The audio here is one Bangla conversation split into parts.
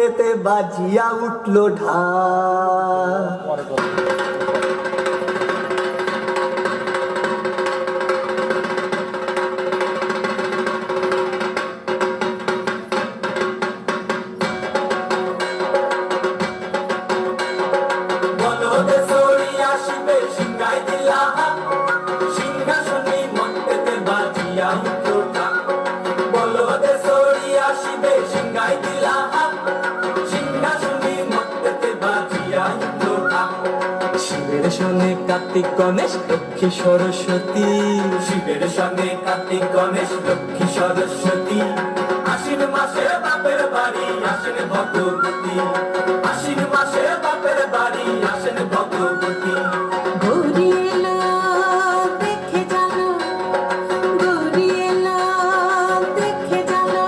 মনটেতে বাজিয়া উঠল ঢাক। শিবের সঙ্গে কার্তিক গণেশ লক্ষ্মী সরস্বতী, শিবের সঙ্গে কার্তিক গণেশ লক্ষ্মী সরস্বতী। আশ্বিন মাসে বাপের বাড়ি আসেন ভগবতী, আশ্বিন মাসে বাপের বাড়ি আসেন ভগবতী। গৌরী এলো দেখে জানো, গৌরী এলো দেখে জানো,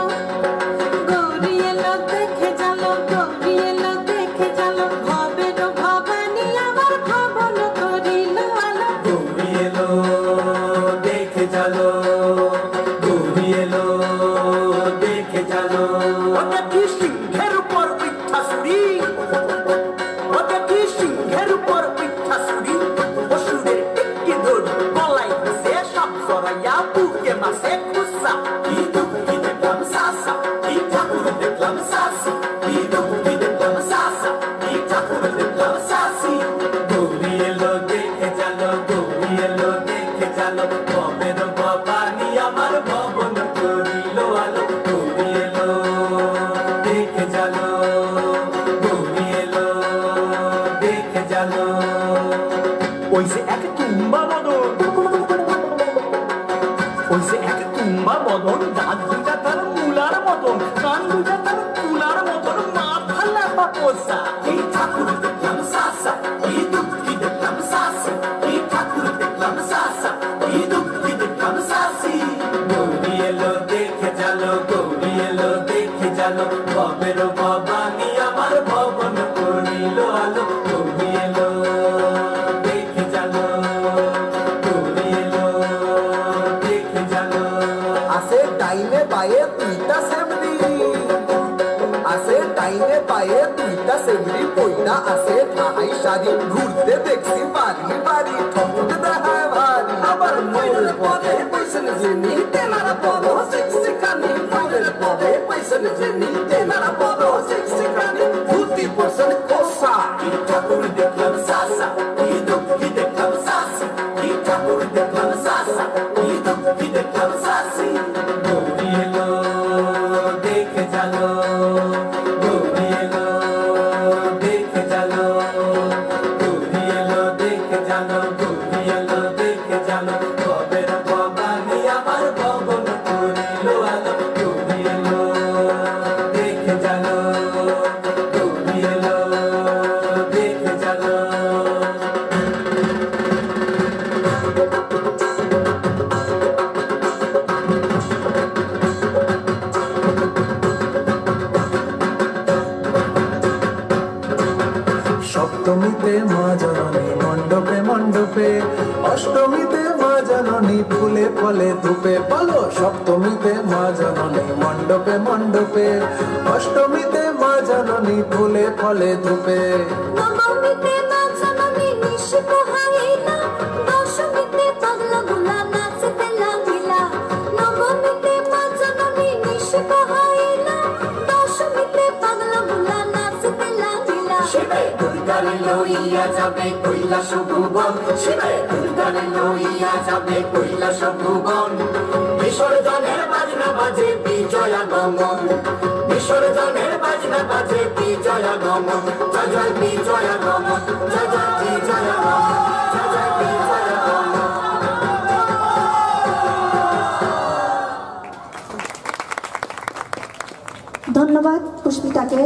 গৌরী এলো দেখে জানো, গৌরী এলো দেখে জানো। ভবের ভবানী আমার ভবন করিল আলো। গৌরী এলো দেখে জানো, গৌরী এলো দেখে জানো। ওটা কি সিংহের উপর পিঠাসুরি, ওটা কি সিংহের উপর পিঠাসুরি। অসুরের টিক্কি ধরি গলায় সে সব সরাইয়া বুকে মাসে খুসা। কি দুঃখী দেখলাম সাসা, কি ঠাকুর দেখলাম সাসি, কি দুঃখী দেখলাম সাসা, কি ঠাকুর দেখলাম সাসি। গৌরী এলো দেখে জানো, গৌরী এলো দেখে জানো। ভবের ভবানী আমার ভবন করিল আলো। গৌরী এলো দেখে জানো, গৌরী এলো দেখে জানো। ওই যে এক তুম্বা মদন, ওই যে এক তুম্বা মদন। দাঁত দুটা তার মুলার মতন, কান দুটা তার তুলার মতন, মাথা লাপা পোষা। এই ঠাকুর দেখলাম সাসা, এই দুঃখী দেখলাম সাসি, এই ঠাকুর দেখলাম সাসা, এই দুঃখী দেখলাম সাসি। গৌরী এলো দেখে জানো, গৌরী এলো দেখে জানো। ভবের ভবানী আমার ভবন করিল আলো। গৌরী এলো দেখে জানো, গৌরী এলো দেখে জানো। আসে টাইমে পায়ে দুইটা সেমরি, আসে টাইমে পায়ে দুইটা সেমরি। পয়লা আসে ঠাই শাড়ি, ঘুরতে দেখছি বাড়ি বাড়ি, ঠকুর দেখায় ভারী। আবার ময়ূর পদে পয়সন জেনি, তেনারা পদ শিক্ষিকানি। ময়ূর পদে পয়সন জেনি, তেনারা পদ শিক্ষিকানি। ধুতি পয়সন কোসা। কি ঠাকুর দেখলাম সাসা, কি দুঃখী দেখলাম সাসি, কি ঠাকুর দেখলাম সাসা, কি দুঃখী দেখলাম সাসি। গৌরী এলো দেখে জানো, গৌরী এলো দেখে জানো, গৌরী এলো দেখে জানো, গৌরী এলো দেখে জানো। ভবের ভবানী আমার ভবন করিল আলো। গৌরী এলো দেখে জানো, গৌরী এলো দেখে জানো। সপ্তমীতে মা জননী মণ্ডপে মণ্ডপে, অষ্টমীতে মা জননী ফুলে ফলে ধূপে। বলো সপ্তমীতে মা জননী মণ্ডপে মণ্ডপে, অষ্টমীতে মা জননী ফুলে ফলে ধূপে। নবমীতে মা জননী নিশি পোহাইলা, দশমীতে পাগলা গুলা নাচতে লাগিলা। নবমীতে মা জননী নিশি পোহাইলা, দশমীতে পাগলা গুলা নাচতে লাগিলা। শিবে দুর্গারে লইয়া যাবে কৈলাস ভুবন, শিবে দুর্গারে লইয়া যাবে কৈলাস ভুবন। বিসর্জনের বাজনা বাজে বিজয়া গমন, বিসর্জনের বাজনা বাজে বিজয়া গমন। জয় জয় বিজয়া গমন, জয় জয় বিজয়া গমন, জয় জয় বিজয়া গমন। ধন্যবাদ পুষ্পিতাকে।